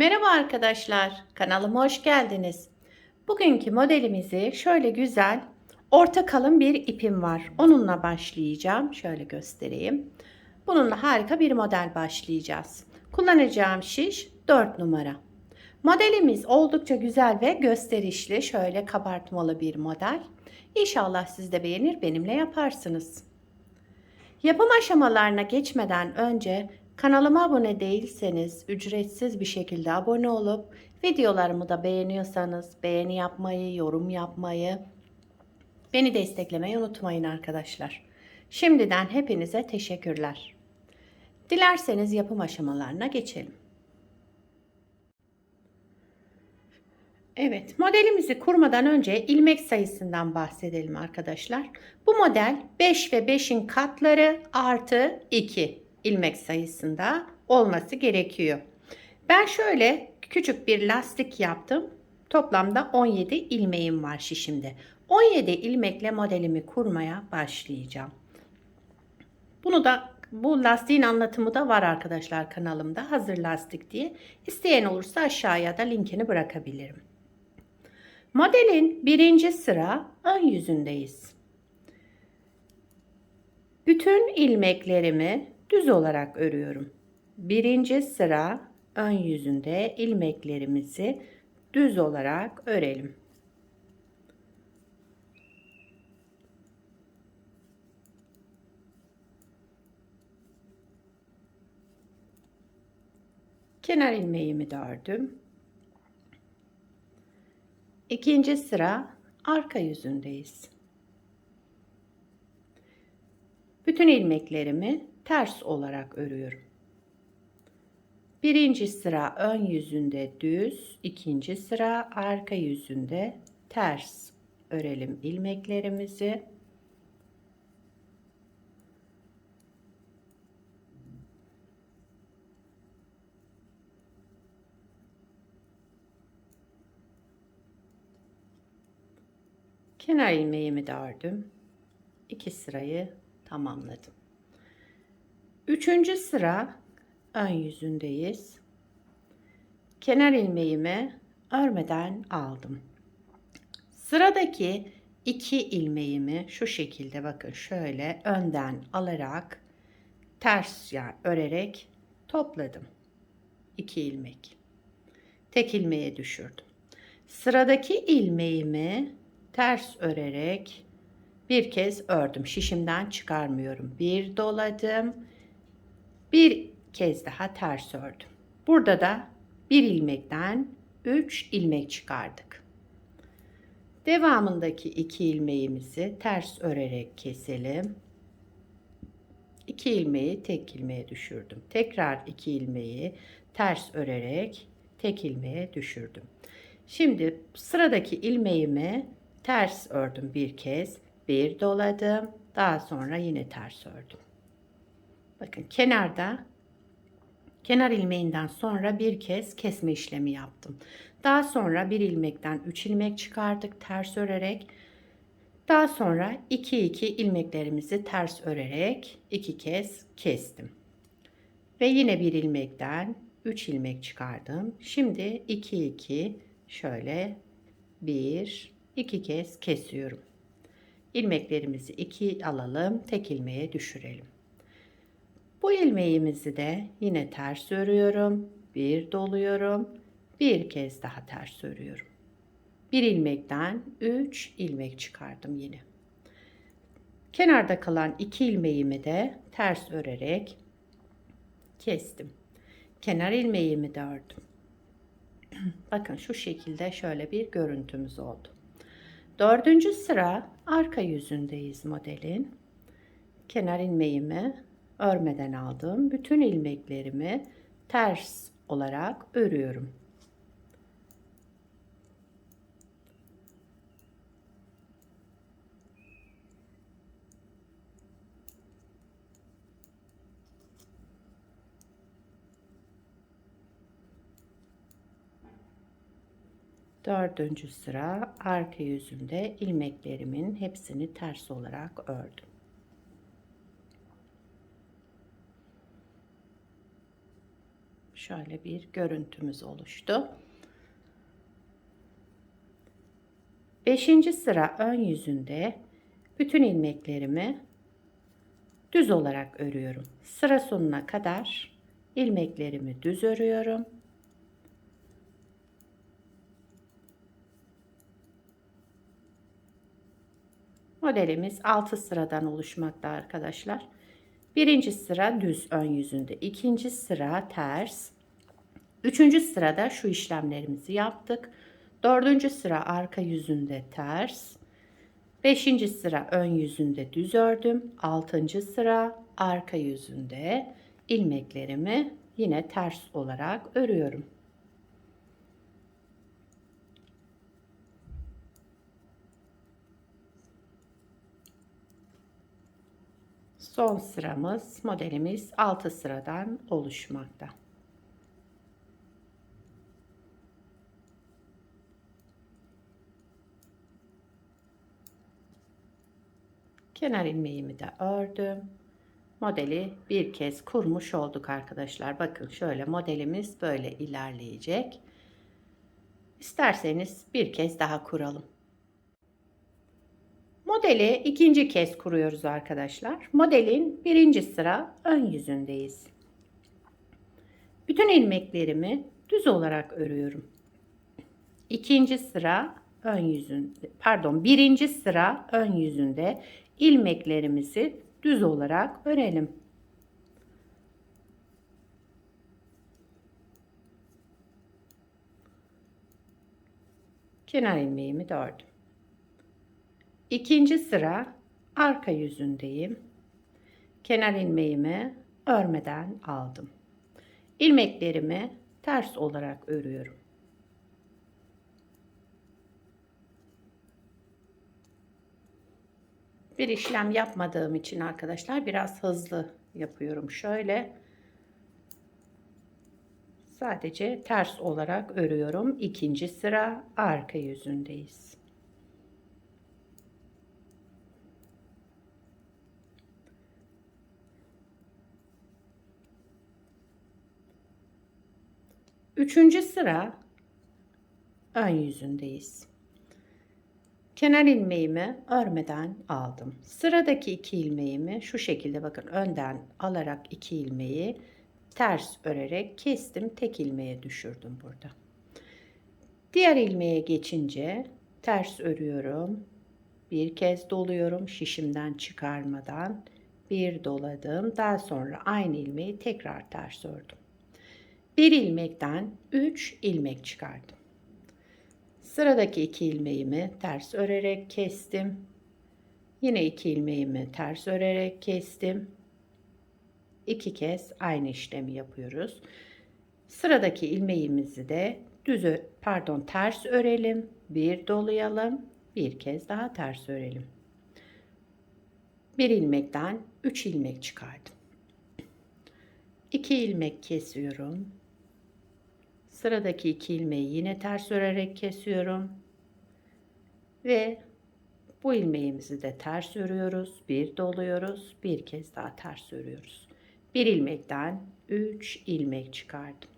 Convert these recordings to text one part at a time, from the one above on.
Merhaba arkadaşlar, kanalıma hoş geldiniz. Bugünkü modelimizi şöyle güzel, orta kalın bir ipim var. Onunla başlayacağım. Şöyle göstereyim. Bununla harika bir model başlayacağız. Kullanacağım şiş 4 numara. Modelimiz oldukça güzel ve gösterişli. Şöyle kabartmalı bir model. İnşallah siz de beğenir, benimle yaparsınız. Yapım aşamalarına geçmeden önce kanalıma abone değilseniz ücretsiz bir şekilde abone olup videolarımı da beğeniyorsanız beğeni yapmayı, yorum yapmayı, beni desteklemeyi unutmayın arkadaşlar. Şimdiden hepinize teşekkürler. Dilerseniz yapım aşamalarına geçelim. Evet, modelimizi kurmadan önce ilmek sayısından bahsedelim arkadaşlar. Bu model 5 ve 5'in katları artı 2 ilmek sayısında olması gerekiyor. Ben şöyle küçük bir lastik yaptım. Toplamda 17 ilmeğim var şişimde. 17 ilmekle modelimi kurmaya başlayacağım. Bu lastiğin anlatımı da var arkadaşlar kanalımda. Hazır lastik diye. İsteyen olursa aşağıya da linkini bırakabilirim. Modelin birinci sıra ön yüzündeyiz. Bütün ilmeklerimi düz olarak örüyorum. Birinci sıra ön yüzünde ilmeklerimizi düz olarak örelim. Kenar ilmeğimi de ördüm. İkinci sıra arka yüzündeyiz. Bütün ilmeklerimi ters olarak örüyorum. Birinci sıra ön yüzünde düz, ikinci sıra arka yüzünde ters örelim ilmeklerimizi. Kenar ilmeğimi de ördüm. 2 sırayı tamamladım. Üçüncü sıra ön yüzündeyiz. Kenar ilmeğimi örmeden aldım. Sıradaki 2 ilmeğimi şu şekilde bakın şöyle önden alarak ters örerek topladım. 2 ilmek. Tek ilmeğe düşürdüm. Sıradaki ilmeğimi ters örerek bir kez ördüm. Şişimden çıkarmıyorum. Bir doladım. Bir kez daha ters ördüm. Burada da bir ilmekten 3 ilmek çıkardık. Devamındaki 2 ilmeğimizi ters örerek keselim. 2 ilmeği tek ilmeğe düşürdüm. Tekrar 2 ilmeği ters örerek tek ilmeğe düşürdüm. Şimdi sıradaki ilmeğimi ters ördüm bir kez. Bir doladım. Daha sonra yine ters ördüm. Bakın kenar ilmeğinden sonra bir kez kesme işlemi yaptım. Daha sonra bir ilmekten 3 ilmek çıkardık ters örerek. Daha sonra 2 ilmeklerimizi ters örerek 2 kez kestim. Ve yine bir ilmekten 3 ilmek çıkardım. Şimdi 2 şöyle 2 kez kesiyorum. İlmeklerimizi 2 alalım, tek ilmeğe düşürelim. Bu ilmeğimizi de yine ters örüyorum. Bir doluyorum. Bir kez daha ters örüyorum. Bir ilmekten 3 ilmek çıkardım yine. Kenarda kalan 2 ilmeğimi de ters örerek kestim. Kenar ilmeğimi de ördüm. Bakın şu şekilde şöyle bir görüntümüz oldu. Dördüncü sıra arka yüzündeyiz modelin. Kenar ilmeğimi örmeden aldım. Bütün ilmeklerimi ters olarak örüyorum. Dördüncü sıra arka yüzünde ilmeklerimin hepsini ters olarak ördüm. Şöyle bir görüntümüz oluştu. 5. sıra ön yüzünde bütün ilmeklerimi düz olarak örüyorum. Sıra sonuna kadar ilmeklerimi düz örüyorum. Modelimiz 6 sıradan oluşmakta arkadaşlar. Birinci sıra düz ön yüzünde, ikinci sıra ters, üçüncü sırada şu işlemlerimizi yaptık. Dördüncü sıra arka yüzünde ters, beşinci sıra ön yüzünde düz ördüm. Altıncı sıra arka yüzünde ilmeklerimi yine ters olarak örüyorum. Son sıramız, modelimiz 6 sıradan oluşmakta. Kenar ilmeğimi de ördüm. Modeli bir kez kurmuş olduk arkadaşlar. Bakın şöyle modelimiz böyle ilerleyecek. İsterseniz bir kez daha kuralım. Modeli ikinci kez kuruyoruz arkadaşlar. Modelin birinci sıra ön yüzündeyiz. Bütün ilmeklerimi düz olarak örüyorum. İkinci sıra ön yüzünde, pardon, birinci sıra ön yüzünde ilmeklerimizi düz olarak örelim. Kenar ilmeğimi de ördüm. İkinci sıra arka yüzündeyim. Kenar ilmeğimi örmeden aldım. İlmeklerimi ters olarak örüyorum. Bir işlem yapmadığım için arkadaşlar biraz hızlı yapıyorum. Şöyle sadece ters olarak örüyorum. İkinci sıra arka yüzündeyiz. Üçüncü sıra ön yüzündeyiz. Kenar ilmeğimi örmeden aldım. Sıradaki iki ilmeğimi şu şekilde bakın önden alarak iki ilmeği ters örerek kestim. Tek ilmeğe düşürdüm burada. Diğer ilmeğe geçince ters örüyorum. Bir kez doluyorum şişimden çıkarmadan. Bir doladım. Daha sonra aynı ilmeği tekrar ters ördüm. Bir ilmekten 3 ilmek çıkardım. Sıradaki iki ilmeğimi ters örerek kestim. Yine iki ilmeğimi ters örerek kestim. İki kez aynı işlemi yapıyoruz. Sıradaki ilmeğimizi de ters örelim. Bir dolayalım. Bir kez daha ters örelim. Bir ilmekten 3 ilmek çıkardım. 2 ilmek kesiyorum. Sıradaki iki ilmeği yine ters örerek kesiyorum. Ve bu ilmeğimizi de ters örüyoruz. Bir doluyoruz. Bir kez daha ters örüyoruz. Bir ilmekten 3 ilmek çıkardım.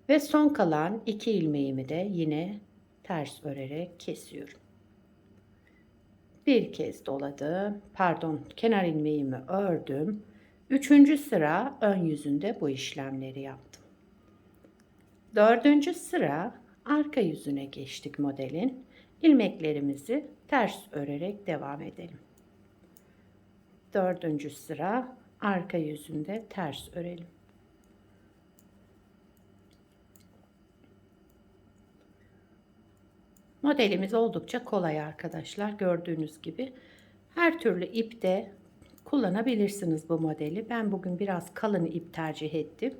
Ve son kalan iki ilmeğimi de yine ters örerek kesiyorum. Bir kez doladım. Kenar ilmeğimi ördüm. Üçüncü sıra ön yüzünde bu işlemleri yaptım. Dördüncü sıra arka yüzüne geçtik modelin. İlmeklerimizi ters örerek devam edelim. Dördüncü sıra arka yüzünde ters örelim. Modelimiz oldukça kolay arkadaşlar. Gördüğünüz gibi her türlü ipte kullanabilirsiniz bu modeli. Ben bugün biraz kalın ip tercih ettim.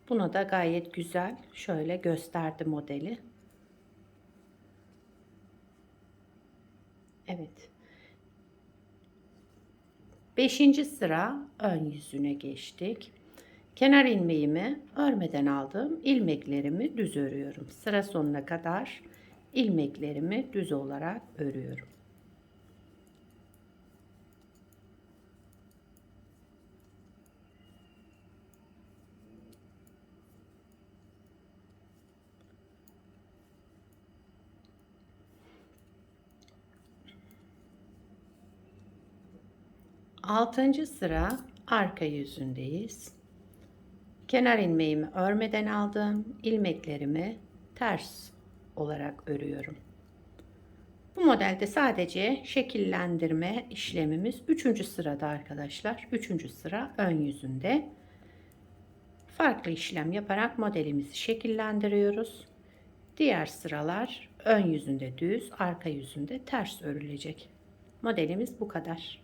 Buna da gayet güzel şöyle gösterdi modeli. Evet. 5. sıra ön yüzüne geçtik. Kenar ilmeğimi örmeden aldım. İlmeklerimi düz örüyorum. Sıra sonuna kadar ilmeklerimi düz olarak örüyorum. 6. sıra arka yüzündeyiz. Kenar ilmeğimi örmeden aldım. İlmeklerimi ters olarak örüyorum. Bu modelde sadece şekillendirme işlemimiz 3. sırada arkadaşlar. 3. sıra ön yüzünde. Farklı işlem yaparak modelimizi şekillendiriyoruz. Diğer sıralar ön yüzünde düz, arka yüzünde ters örülecek. Modelimiz bu kadar.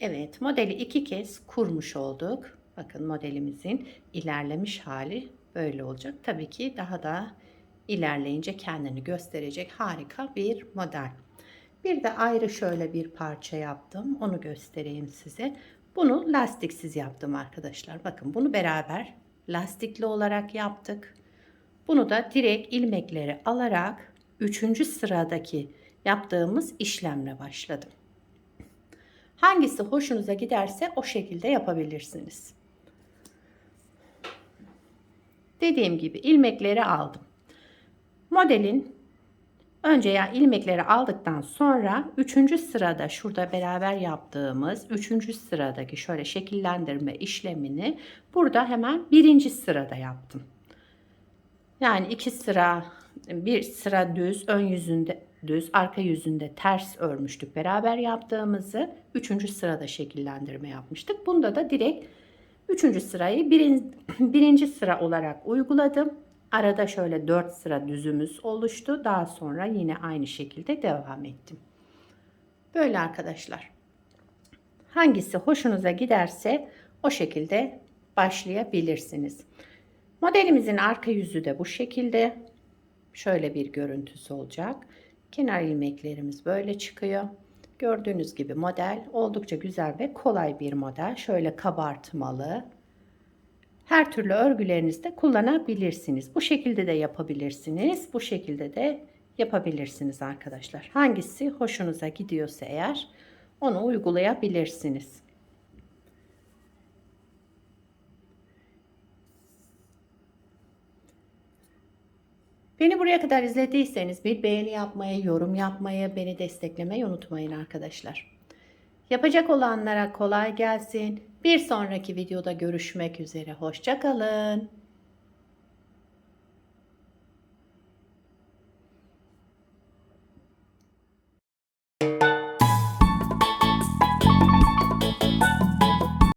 Evet, modeli 2 kez kurmuş olduk. Bakın modelimizin ilerlemiş hali böyle olacak. Tabii ki daha da ilerleyince kendini gösterecek harika bir model. Bir de ayrı şöyle bir parça yaptım. Onu göstereyim size. Bunu lastiksiz yaptım arkadaşlar. Bakın bunu beraber lastikli olarak yaptık. Bunu da direkt ilmekleri alarak 3. sıradaki yaptığımız işlemle başladım. Hangisi hoşunuza giderse o şekilde yapabilirsiniz. Dediğim gibi ilmekleri aldım. Modelin önce ilmekleri aldıktan sonra 3. sırada şurada beraber yaptığımız 3. sıradaki şöyle şekillendirme işlemini burada hemen 1. sırada yaptım. Yani 2 sıra, bir sıra düz, ön yüzünde düz, arka yüzünde ters örmüştük. Beraber yaptığımızı 3. sırada şekillendirme yapmıştık. Bunda da direkt 3. sırayı 1. sıra olarak uyguladım. Arada şöyle 4 sıra düzümüz oluştu. Daha sonra yine aynı şekilde devam ettim. Böyle arkadaşlar. Hangisi hoşunuza giderse o şekilde başlayabilirsiniz. Modelimizin arka yüzü de bu şekilde. Şöyle bir görüntüsü olacak. Kenar ilmeklerimiz böyle çıkıyor. Gördüğünüz gibi model oldukça güzel ve kolay bir model. Şöyle kabartmalı. Her türlü örgülerinizde kullanabilirsiniz. Bu şekilde de yapabilirsiniz. Bu şekilde de yapabilirsiniz arkadaşlar. Hangisi hoşunuza gidiyorsa eğer onu uygulayabilirsiniz. Beni buraya kadar izlediyseniz bir beğeni yapmayı, yorum yapmayı, beni desteklemeyi unutmayın arkadaşlar. Yapacak olanlara kolay gelsin. Bir sonraki videoda görüşmek üzere. Hoşça kalın.